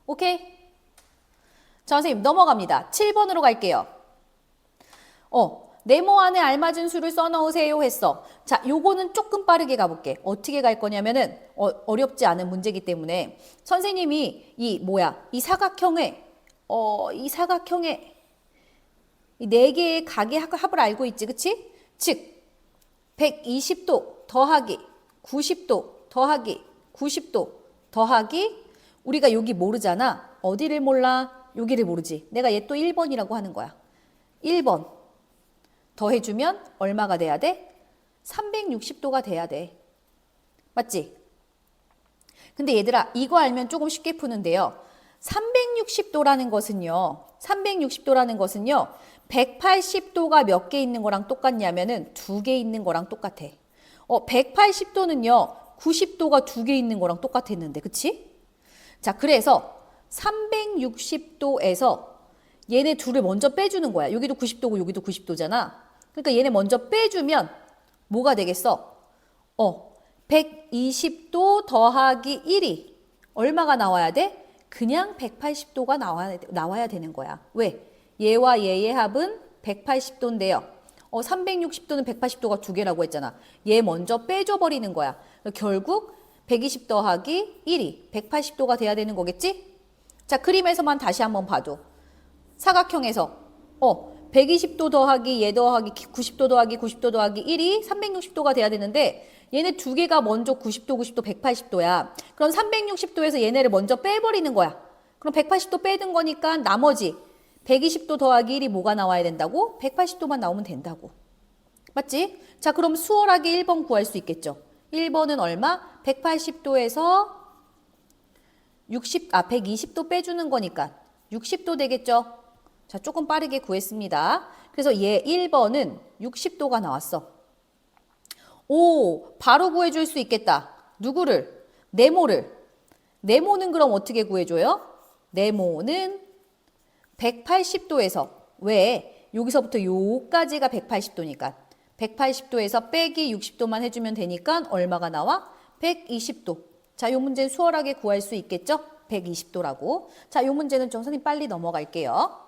오케이? 자, 선생님 넘어갑니다. 7번으로 갈게요. 네모 안에 알맞은 수를 써넣으세요 했어. 자, 요거는 조금 빠르게 가볼게. 어떻게 갈 거냐면은 어렵지 않은 문제이기 때문에 선생님이 이 사각형의 이 네 개의 각의 합을 알고 있지, 그치? 즉 120도 더하기 90도 더하기 90도 더하기 우리가 여기 모르잖아. 어디를 몰라? 여기를 모르지. 내가 얘 또 1번이라고 하는 거야. 1번 더해주면 얼마가 돼야 돼? 360도가 돼야 돼. 맞지? 근데 얘들아 이거 알면 조금 쉽게 푸는데요. 360도라는 것은요. 180도가 몇 개 있는 거랑 똑같냐면은 2개 있는 거랑 똑같아. 180도는요. 90도가 2개 있는 거랑 똑같았는데. 그치? 자, 그래서 360도에서 얘네 둘을 먼저 빼주는 거야. 여기도 90도고 여기도 90도잖아. 그러니까 얘네 먼저 빼주면 뭐가 되겠어? 120도 더하기 1이 얼마가 나와야 돼? 그냥 180도가 나와야 되는 거야. 왜? 얘와 얘의 합은 180도인데요. 360도는 180도가 2개라고 했잖아. 얘 먼저 빼줘버리는 거야. 결국 120 더하기 1이 180도가 돼야 되는 거겠지? 자, 그림에서만 다시 한번 봐줘. 사각형에서 120도 더하기 얘 더하기 90도 더하기 90도 더하기 1이 360도가 돼야 되는데 얘네 두 개가 먼저 90도, 90도, 180도야. 그럼 360도에서 얘네를 먼저 빼버리는 거야. 그럼 180도 빼든 거니까 나머지 120도 더하기 1이 뭐가 나와야 된다고? 180도만 나오면 된다고. 맞지? 자, 그럼 수월하게 1번 구할 수 있겠죠. 1번은 얼마? 180도에서 120도 빼주는 거니까 60도 되겠죠. 자, 조금 빠르게 구했습니다. 그래서 얘 1번은 60도가 나왔어. 오, 바로 구해줄 수 있겠다. 누구를? 네모를. 네모는 그럼 어떻게 구해줘요? 네모는 180도에서 왜? 여기서부터 요까지가 180도니까 180도에서 빼기 60도만 해주면 되니까 얼마가 나와? 120도. 자, 요 문제는 수월하게 구할 수 있겠죠? 120도라고. 자, 요 문제는 좀 선생님 빨리 넘어갈게요.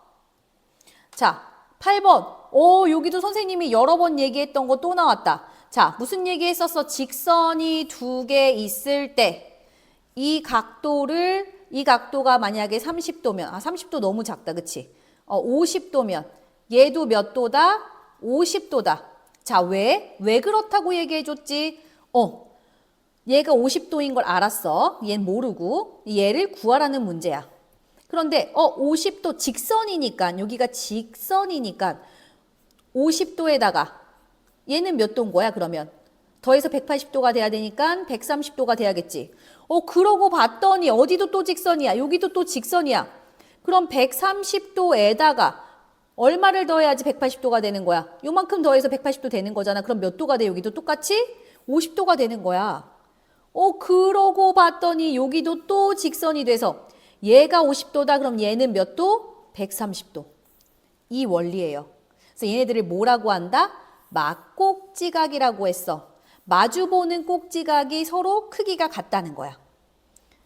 자, 8번. 여기도 선생님이 여러 번 얘기했던 거 또 나왔다. 자, 무슨 얘기 했었어? 직선이 두 개 있을 때 이 각도가 만약에 30도면 30도 너무 작다. 그치? 50도면 얘도 몇 도다? 50도다. 자, 왜 그렇다고 얘기해 줬지? 얘가 50도인 걸 알았어. 얘는 모르고 얘를 구하라는 문제야. 그런데 50도 직선이니까 여기가 직선이니까 50도에다가 얘는 몇 도인 거야 그러면? 더해서 180도가 돼야 되니까 130도가 돼야겠지. 그러고 봤더니 어디도 또 직선이야. 여기도 또 직선이야. 그럼 130도에다가 얼마를 더해야지 180도가 되는 거야? 요만큼 더해서 180도 되는 거잖아. 그럼 몇 도가 돼? 여기도 똑같이? 50도가 되는 거야. 그러고 봤더니 여기도 또 직선이 돼서 얘가 50도다. 그럼 얘는 몇 도? 130도. 이 원리예요. 그래서 얘네들을 뭐라고 한다? 막꼭지각이라고 했어. 마주보는 꼭지각이 서로 크기가 같다는 거야.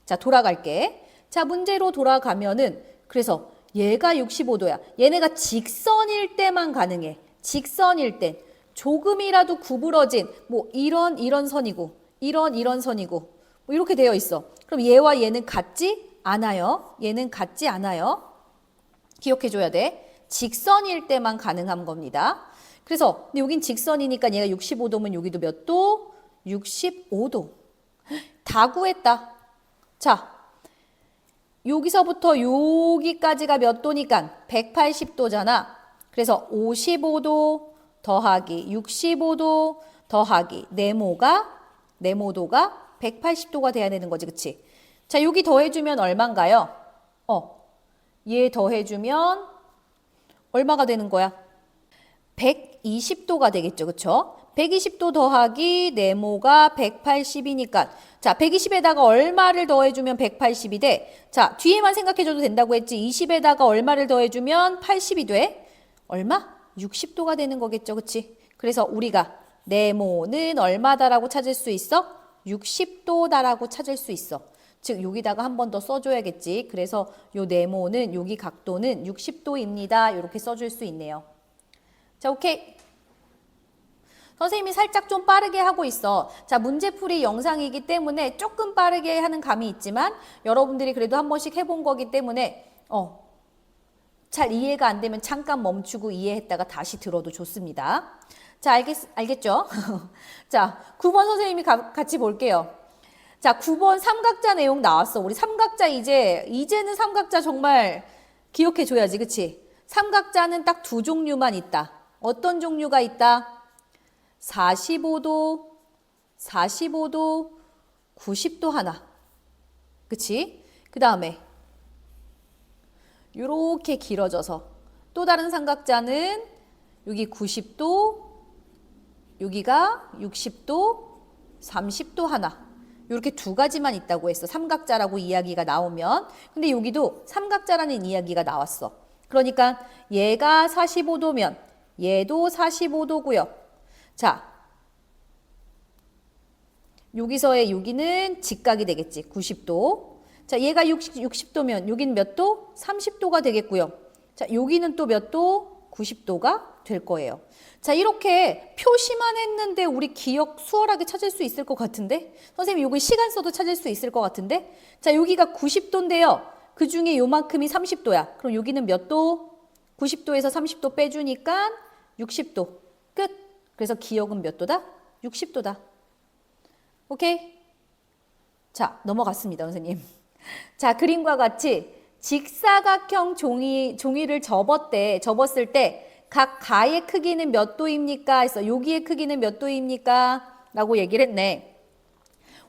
자, 돌아갈게. 자, 문제로 돌아가면은 그래서 얘가 65도야. 얘네가 직선일 때만 가능해. 직선일 땐 조금이라도 구부러진 이런 선이고 이런 선이고 뭐 이렇게 되어 있어. 그럼 얘와 얘는 같지 않아요. 얘는 같지 않아요. 기억해줘야 돼. 직선일 때만 가능한 겁니다. 그래서 근데 여긴 직선이니까 얘가 65도면 여기도 몇 도? 65도. 다 구했다. 자, 여기서부터 여기까지가 몇 도니까 180도잖아. 그래서 55도 더하기 65도 더하기 네모도가 180도가 돼야 되는 거지. 그치? 자, 여기 더해주면 얼마인가요? 얘 더해주면 얼마가 되는 거야? 120도가 되겠죠. 그쵸? 120도 더하기 네모가 180이니까 자, 120에다가 얼마를 더해주면 180이 돼? 자, 뒤에만 생각해줘도 된다고 했지. 20에다가 얼마를 더해주면 80이 돼? 얼마? 60도가 되는 거겠죠. 그치? 그래서 우리가 네모는 얼마다라고 찾을 수 있어? 60도다라고 찾을 수 있어. 즉 여기다가 한 번 더 써줘야겠지. 그래서 요 네모는 여기 각도는 60도입니다. 이렇게 써줄 수 있네요. 자, 오케이. 선생님이 살짝 좀 빠르게 하고 있어. 자, 문제풀이 영상이기 때문에 조금 빠르게 하는 감이 있지만 여러분들이 그래도 한 번씩 해본 거기 때문에 잘 이해가 안 되면 잠깐 멈추고 이해했다가 다시 들어도 좋습니다. 자, 알겠죠? 자, 9번 선생님이 같이 볼게요. 자, 9번 삼각자 내용 나왔어. 우리 삼각자 이제는 삼각자 정말 기억해 줘야지. 그치? 삼각자는 딱 두 종류만 있다. 어떤 종류가 있다? 45도, 90도 하나. 그치? 그 다음에 요렇게 길어져서 또 다른 삼각자는 여기 90도, 여기가 60도, 30도 하나. 이렇게 두 가지만 있다고 했어. 삼각자라고 이야기가 나오면. 근데 여기도 삼각자라는 이야기가 나왔어. 그러니까 얘가 45도면 얘도 45도고요. 자, 여기서의 여기는 직각이 되겠지. 90도. 자, 얘가 60도면 여기는 몇 도? 30도가 되겠고요. 자, 여기는 또 몇 도? 90도가 될 거예요. 자, 이렇게 표시만 했는데 우리 기억 수월하게 찾을 수 있을 것 같은데? 선생님 여기 시간 써도 찾을 수 있을 것 같은데? 자, 여기가 90도인데요. 그 중에 요만큼이 30도야. 그럼 여기는 몇 도? 90도에서 30도 빼주니까 60도. 끝. 그래서 기억은 몇 도다? 60도다. 오케이? 자, 넘어갔습니다, 선생님. 자, 그림과 같이 직사각형 종이를 접었을 때 각 가의 크기는 몇 도입니까? 해서 여기의 크기는 몇 도입니까? 라고 얘기를 했네.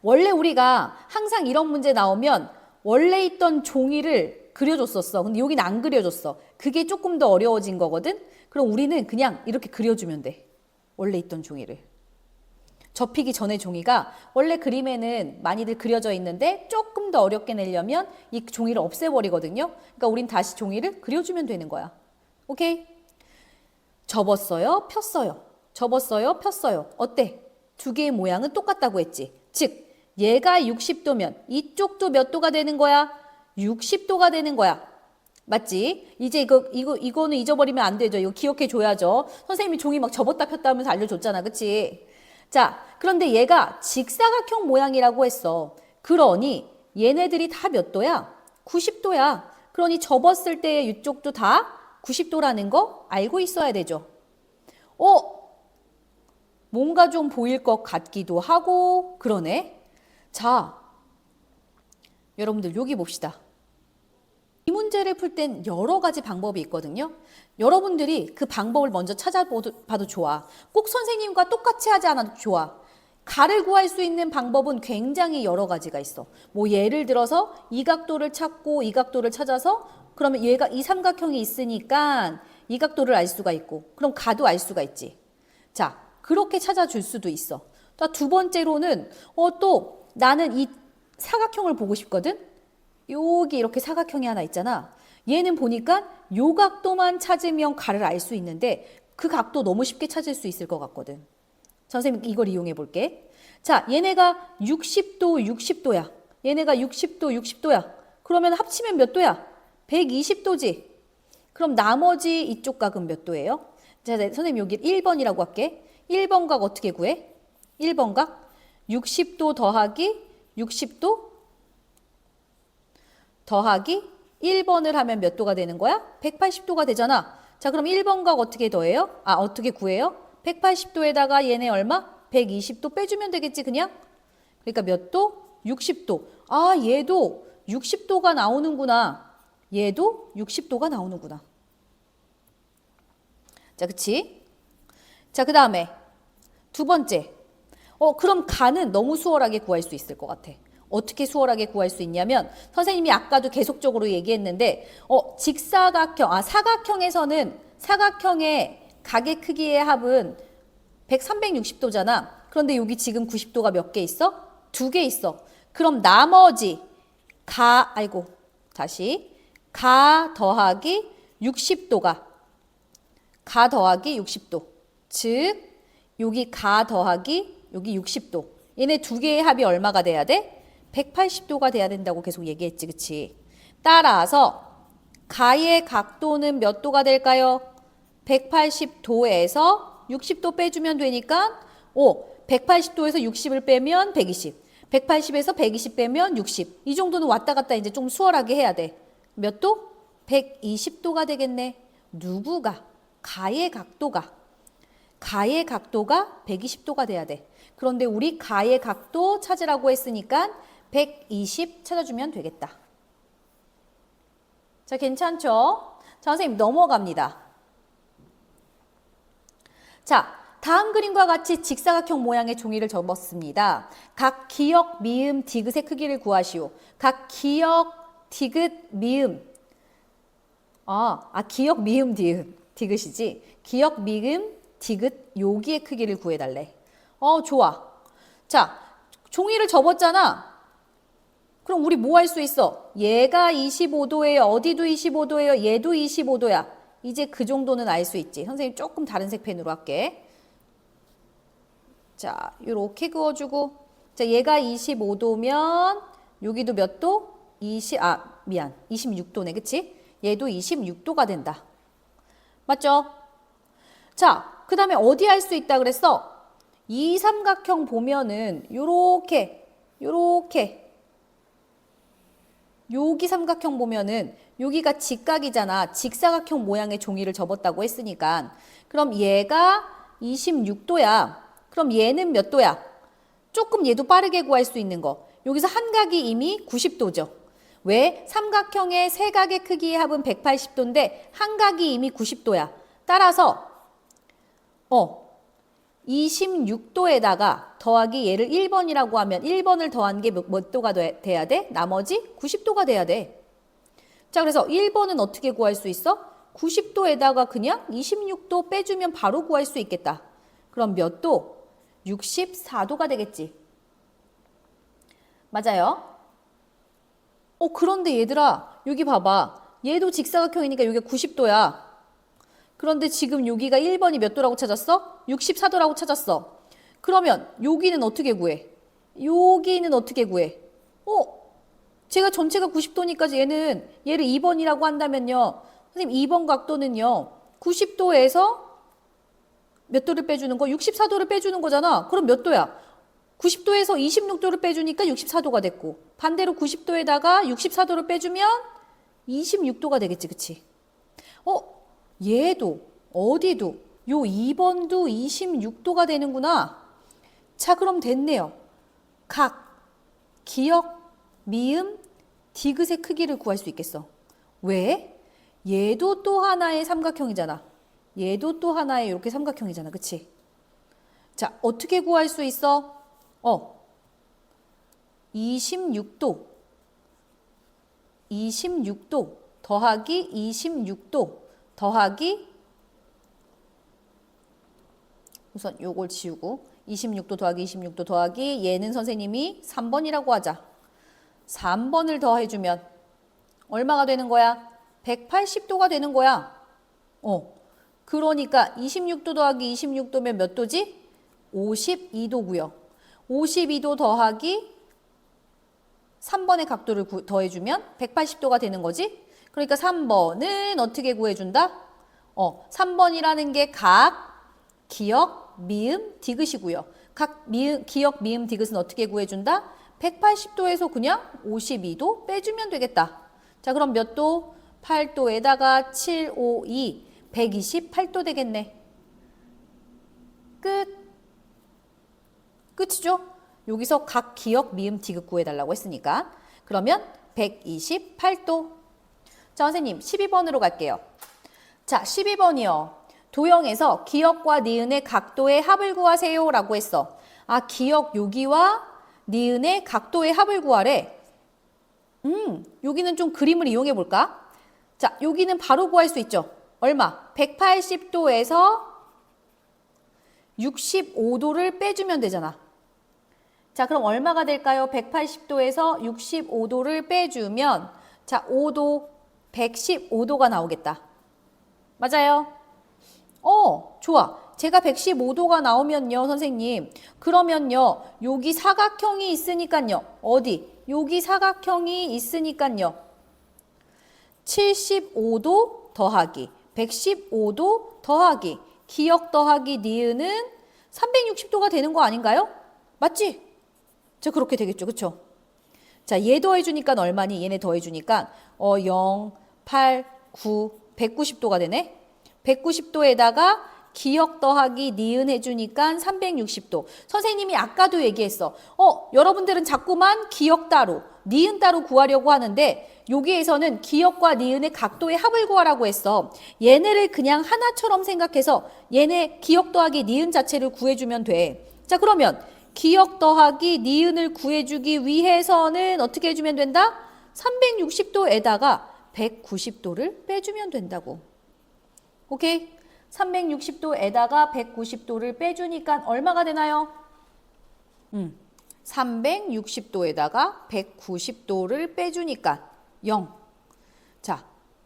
원래 우리가 항상 이런 문제 나오면 원래 있던 종이를 그려줬었어. 근데 여기는 안 그려줬어. 그게 조금 더 어려워진 거거든? 그럼 우리는 그냥 이렇게 그려주면 돼. 원래 있던 종이를. 접히기 전에 종이가 원래 그림에는 많이들 그려져 있는데 조금 더 어렵게 내려면 이 종이를 없애버리거든요. 그러니까 우린 다시 종이를 그려주면 되는 거야. 오케이? 접었어요, 폈어요. 접었어요, 폈어요. 어때? 두 개의 모양은 똑같다고 했지. 즉, 얘가 60도면 이쪽도 몇 도가 되는 거야? 60도가 되는 거야. 맞지? 이제 이거는 잊어버리면 안 되죠. 이거 기억해 줘야죠. 선생님이 종이 막 접었다 폈다 하면서 알려줬잖아. 그치? 자, 그런데 얘가 직사각형 모양이라고 했어. 그러니 얘네들이 다 몇 도야? 90도야. 그러니 접었을 때의 이쪽도 다 90도라는 거 알고 있어야 되죠. 뭔가 좀 보일 것 같기도 하고 그러네. 자, 여러분들 여기 봅시다. 이 문제를 풀 땐 여러 가지 방법이 있거든요. 여러분들이 그 방법을 먼저 찾아봐도 좋아. 꼭 선생님과 똑같이 하지 않아도 좋아. 가를 구할 수 있는 방법은 굉장히 여러 가지가 있어. 뭐 예를 들어서 이 각도를 찾고 이 각도를 찾아서 그러면 얘가 이 삼각형이 있으니까 이 각도를 알 수가 있고 그럼 가도 알 수가 있지. 자, 그렇게 찾아줄 수도 있어. 두 번째로는 또 나는 이 사각형을 보고 싶거든. 여기 이렇게 사각형이 하나 있잖아. 얘는 보니까 요 각도만 찾으면 가를 알 수 있는데 그 각도 너무 쉽게 찾을 수 있을 것 같거든. 선생님 이걸 이용해 볼게. 자, 얘네가 60도, 60도야. 얘네가 60도, 60도야. 그러면 합치면 몇 도야? 120도지. 그럼 나머지 이쪽 각은 몇 도예요? 자, 선생님 여기 1번이라고 할게. 1번 각 어떻게 구해? 1번 각 60도 더하기 60도 더하기 1번을 하면 몇 도가 되는 거야? 180도가 되잖아. 자, 그럼 1번 각 어떻게 더해요? 어떻게 구해요? 180도에다가 얘네 얼마? 120도 빼주면 되겠지, 그냥? 그러니까 몇 도? 60도. 얘도 60도가 나오는구나. 얘도 60도가 나오는구나. 자, 그치? 자, 그 다음에 두 번째. 그럼 가는 너무 수월하게 구할 수 있을 것 같아. 어떻게 수월하게 구할 수 있냐면 선생님이 아까도 계속적으로 얘기했는데 직사각형, 사각형에서는 사각형의 각의 크기의 합은 360도잖아. 그런데 여기 지금 90도가 몇 개 있어? 2개 있어. 그럼 나머지 가 더하기 60도가 가 더하기 60도. 즉 여기 가 더하기 여기 60도. 얘네 두 개의 합이 얼마가 돼야 돼? 180도가 돼야 된다고 계속 얘기했지, 그치? 따라서 가의 각도는 몇 도가 될까요? 180도에서 60도 빼주면 되니까 180도에서 60을 빼면 120, 180에서 120 빼면 60. 이 정도는 왔다 갔다 이제 좀 수월하게 해야 돼. 몇 도? 120도가 되겠네. 누구가? 가의 각도가 120도가 돼야 돼. 그런데 우리 가의 각도 찾으라고 했으니까 120 찾아주면 되겠다. 자, 괜찮죠? 자, 선생님 넘어갑니다. 자, 다음 그림과 같이 직사각형 모양의 종이를 접었습니다. 각 기역, 미음, 디귿의 크기를 구하시오. 각 기역, 디귿, 미음. 기역, 미음, 디귿이지. 기역, 미음, 디귿, 여기의 크기를 구해달래. 좋아. 자, 종이를 접었잖아. 그럼 우리 뭐 할 수 있어? 얘가 25도예요. 어디도 25도예요. 얘도 25도야. 이제 그 정도는 알 수 있지. 선생님 조금 다른 색펜으로 할게. 자, 요렇게 그어주고. 자, 얘가 25도면 여기도 몇 도? 26도네. 그치? 얘도 26도가 된다. 맞죠? 자, 그 다음에 어디 할 수 있다 그랬어? 이 삼각형 보면은 요렇게 여기 삼각형 보면은 여기가 직각이잖아. 직사각형 모양의 종이를 접었다고 했으니까. 그럼 얘가 26도야. 그럼 얘는 몇 도야? 조금 얘도 빠르게 구할 수 있는 거. 여기서 한 각이 이미 90도죠. 왜? 삼각형의 세 각의 크기의 합은 180도인데 한 각이 이미 90도야. 따라서 26도에다가 더하기 얘를 1번이라고 하면 1번을 더한 게 몇 도가 돼야 돼? 나머지 90도가 돼야 돼. 자, 그래서 1번은 어떻게 구할 수 있어? 90도에다가 그냥 26도 빼주면 바로 구할 수 있겠다. 그럼 몇 도? 64도가 되겠지. 맞아요? 그런데 얘들아, 여기 봐봐. 얘도 직사각형이니까 여기 90도야. 그런데 지금 여기가 1번이 몇 도라고 찾았어? 64도라고 찾았어. 그러면 여기는 어떻게 구해? 여기는 어떻게 구해? 제가 전체가 90도니까 얘를 2번이라고 한다면요. 선생님 2번 각도는요. 90도에서 몇 도를 빼주는 거? 64도를 빼주는 거잖아. 그럼 몇 도야? 90도에서 26도를 빼주니까 64도가 됐고 반대로 90도에다가 64도를 빼주면 26도가 되겠지. 그치? 얘도 어디도 요 2번도 26도가 되는구나. 자, 그럼 됐네요. 각, 기역, 미음, 디귿의 크기를 구할 수 있겠어. 왜? 얘도 또 하나의 삼각형이잖아. 얘도 또 하나의 이렇게 삼각형이잖아. 그치? 자, 어떻게 구할 수 있어? 26도 더하기 26도 더하기 우선 요걸 지우고 26도 더하기 26도 더하기 얘는 선생님이 3번이라고 하자. 3번을 더해주면 얼마가 되는 거야? 180도가 되는 거야. 그러니까 26도 더하기 26도면 몇 도지? 52도고요. 52도 더하기 3번의 각도를 더해주면 180도가 되는 거지? 그러니까 3번은 어떻게 구해준다? 3번이라는 게 각, 기역, 미음, 디귿이고요. 각 기역, 미음, 디귿은 어떻게 구해준다? 180도에서 그냥 52도 빼주면 되겠다. 자, 그럼 몇 도? 8도에다가 7, 5, 2, 128도 되겠네. 끝이죠? 여기서 각 기역, 미음, 디귿 구해달라고 했으니까. 그러면 128도. 자, 선생님 12번으로 갈게요. 자, 12번이요. 도형에서 기역과 니은의 각도의 합을 구하세요 라고 했어. 기역 여기와 니은의 각도의 합을 구하래. 여기는 좀 그림을 이용해 볼까? 자, 여기는 바로 구할 수 있죠. 얼마? 180도에서 65도를 빼주면 되잖아. 자, 그럼 얼마가 될까요? 180도에서 65도를 빼주면 자, 5도, 115도가 나오겠다. 맞아요? 좋아. 제가 115도가 나오면요, 선생님. 그러면요, 여기 사각형이 있으니까요. 어디? 여기 사각형이 있으니까요. 75도 더하기 115도 더하기 기역 더하기 니은은 360도가 되는 거 아닌가요? 맞지? 자, 그렇게 되겠죠. 그쵸? 자, 얘 더해주니까 얼마니? 얘네 더해주니까 0, 8, 9, 190도가 되네. 190도에다가 기역 더하기 니은 해주니까 360도. 선생님이 아까도 얘기했어. 여러분들은 자꾸만 기역 따로, 니은 따로 구하려고 하는데 여기에서는 기역과 니은의 각도의 합을 구하라고 했어. 얘네를 그냥 하나처럼 생각해서 얘네 기역 더하기 니은 자체를 구해주면 돼. 자, 그러면 기역 더하기 니은을 구해주기 위해서는 어떻게 해주면 된다? 360도에다가 190도를 빼주면 된다고. 오케이? 360도에다가 190도를 빼주니까 얼마가 되나요? 360도에다가 190도를 빼주니까 0. 자,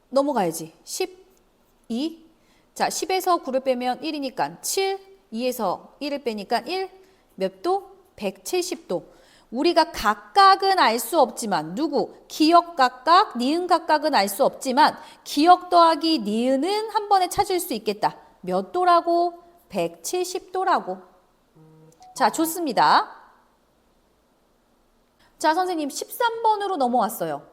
넘어가야지. 12. 자, 10에서 9를 빼면 1이니까 7. 2에서 1을 빼니까 1. 몇 도? 170도. 우리가 각각은 알 수 없지만 누구? 기역 각각, 니은 각각은 알 수 없지만 기역 더하기 니은은 한 번에 찾을 수 있겠다. 몇 도라고? 170도라고. 자, 좋습니다. 자, 선생님 13번으로 넘어왔어요.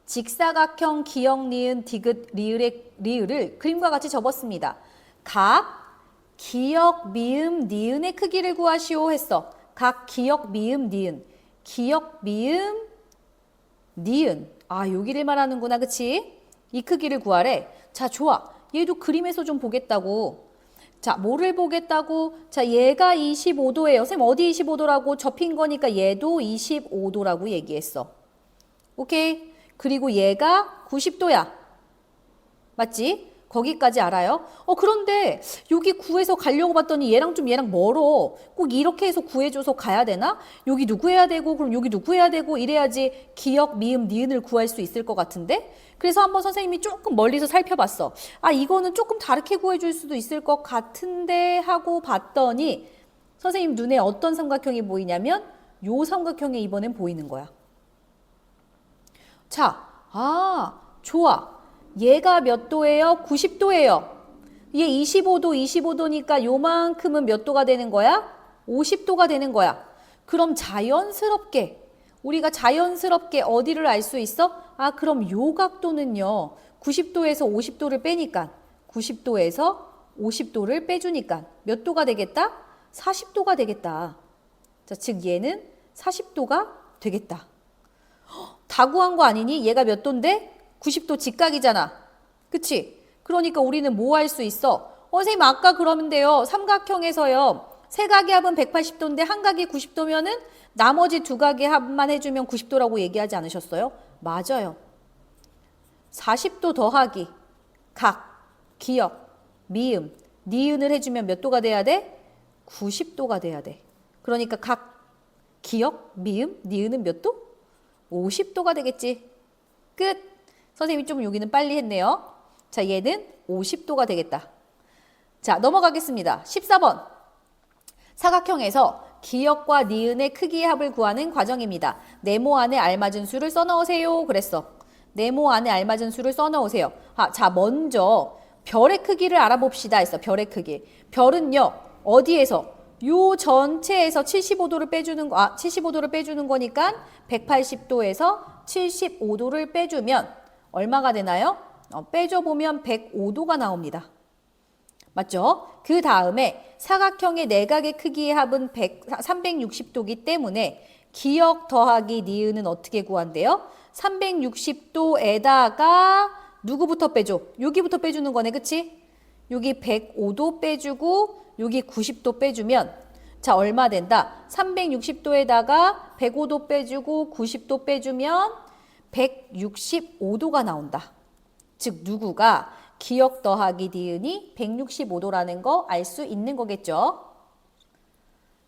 직사각형 기역, 니은, 디귿, 리을을 그림과 같이 접었습니다. 각 기역, 미음, 니은의 크기를 구하시오 했어. 각 기역, 미음, 니은. 기역, 미음, 니은. 아, 여기를 말하는구나. 그치? 이 크기를 구하래. 자, 좋아. 얘도 그림에서 좀 보겠다고. 자, 뭐를 보겠다고? 자, 얘가 25도예요. 선생님 어디 25도라고? 접힌 거니까 얘도 25도라고 얘기했어. 오케이? 그리고 얘가 90도야. 맞지? 거기까지 알아요? 그런데 여기 구해서 가려고 봤더니 얘랑 멀어. 꼭 이렇게 해서 구해줘서 가야 되나? 여기 누구 해야 되고 그럼 여기 누구 해야 되고 이래야지 기역, 미음, 니은을 구할 수 있을 것 같은데? 그래서 한번 선생님이 조금 멀리서 살펴봤어. 아, 이거는 조금 다르게 구해줄 수도 있을 것 같은데 하고 봤더니 선생님 눈에 어떤 삼각형이 보이냐면 요 삼각형이 이번엔 보이는 거야. 자, 좋아. 얘가 몇 도예요? 90도예요. 얘 25도니까 요만큼은 몇 도가 되는 거야? 50도가 되는 거야. 그럼 우리가 자연스럽게 어디를 알 수 있어? 그럼 요 각도는요. 90도에서 50도를 빼니까 90도에서 50도를 빼주니까 몇 도가 되겠다? 40도가 되겠다. 자, 즉 얘는 40도가 되겠다. 다 구한 거 아니니? 얘가 몇 도인데? 90도 직각이잖아. 그치? 그러니까 우리는 뭐 할 수 있어? 선생님 아까 그러는데요. 삼각형에서요. 세 각의 합은 180도인데 한 각이 90도면은 나머지 두 각의 합만 해주면 90도라고 얘기하지 않으셨어요? 맞아요. 40도 더하기 각, 기역, 미음, 니은을 해주면 몇 도가 돼야 돼? 90도가 돼야 돼. 그러니까 각, 기역, 미음, 니은은 몇 도? 50도가 되겠지. 끝. 선생님이 좀 여기는 빨리 했네요. 자, 얘는 50도가 되겠다. 자, 넘어가겠습니다. 14번. 사각형에서 기역과 니은의 크기의 합을 구하는 과정입니다. 네모 안에 알맞은 수를 써넣으세요. 그랬어. 네모 안에 알맞은 수를 써넣으세요. 자, 먼저 별의 크기를 알아봅시다 했어. 별의 크기. 별은요. 어디에서? 요 전체에서 75도를 빼주는 75도를 빼주는 거니까 180도에서 75도를 빼주면 얼마가 되나요? 빼줘보면 105도가 나옵니다. 맞죠? 그 다음에 사각형의 내각의 크기의 합은 360도이기 때문에 기역 더하기 니은은 어떻게 구한대요? 360도에다가 누구부터 빼줘? 여기부터 빼주는 거네. 그치? 여기 105도 빼주고 여기 90도 빼주면 자, 얼마 된다? 360도에다가 105도 빼주고 90도 빼주면 165도가 나온다. 즉 누구가 기역 더하기 니은이 165도라는 거 알 수 있는 거겠죠.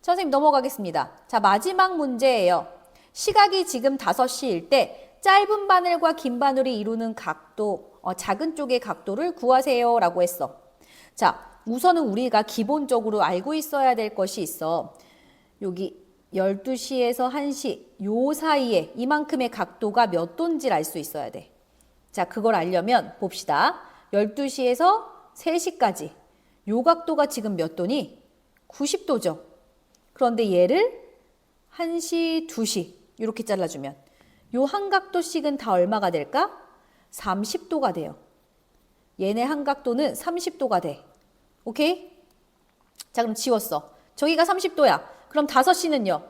선생님 넘어가겠습니다. 자, 마지막 문제예요. 시각이 지금 5시일 때 짧은 바늘과 긴 바늘이 이루는 각도, 작은 쪽의 각도를 구하세요 라고 했어. 자, 우선은 우리가 기본적으로 알고 있어야 될 것이 있어. 여기 12시에서 1시 요 사이에 이만큼의 각도가 몇 도인지를 알 수 있어야 돼. 자, 그걸 알려면 봅시다. 12시에서 3시까지 요 각도가 지금 몇 도니? 90도죠. 그런데 얘를 1시, 2시 이렇게 잘라주면 요 한 각도씩은 다 얼마가 될까? 30도가 돼요. 얘네 한 각도는 30도가 돼. 오케이? 자, 그럼 지웠어. 저기가 30도야. 그럼 5시는요?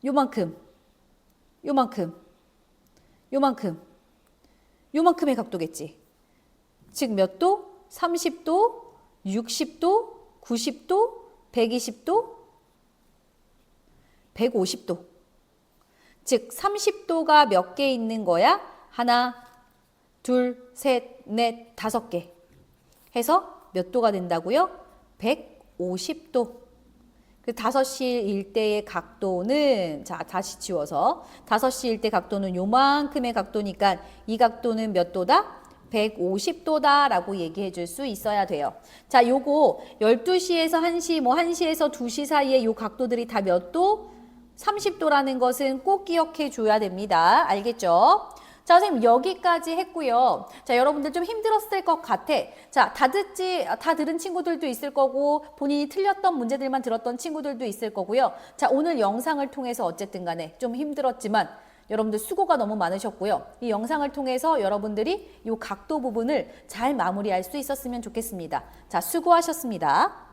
요만큼, 요만큼, 요만큼, 요만큼의 각도겠지. 즉 몇 도? 30도, 60도, 90도, 120도, 150도. 즉 30도가 몇 개 있는 거야? 하나, 둘, 셋, 넷, 5개. 해서 몇 도가 된다고요? 150도. 그 5시 일대의 각도는, 자, 다시 지워서 5시 일대 각도는 요만큼의 각도니까 이 각도는 몇 도다? 150도다 라고 얘기해 줄 수 있어야 돼요. 자, 요거 12시에서 1시, 뭐 1시에서 2시 사이에 요 각도들이 다 몇 도? 30도라는 것은 꼭 기억해 줘야 됩니다. 알겠죠? 자, 선생님 여기까지 했고요. 자, 여러분들 좀 힘들었을 것 같아. 자, 다 들은 친구들도 있을 거고 본인이 틀렸던 문제들만 들었던 친구들도 있을 거고요. 자, 오늘 영상을 통해서 어쨌든 간에 좀 힘들었지만 여러분들 수고가 너무 많으셨고요. 이 영상을 통해서 여러분들이 이 각도 부분을 잘 마무리할 수 있었으면 좋겠습니다. 자, 수고하셨습니다.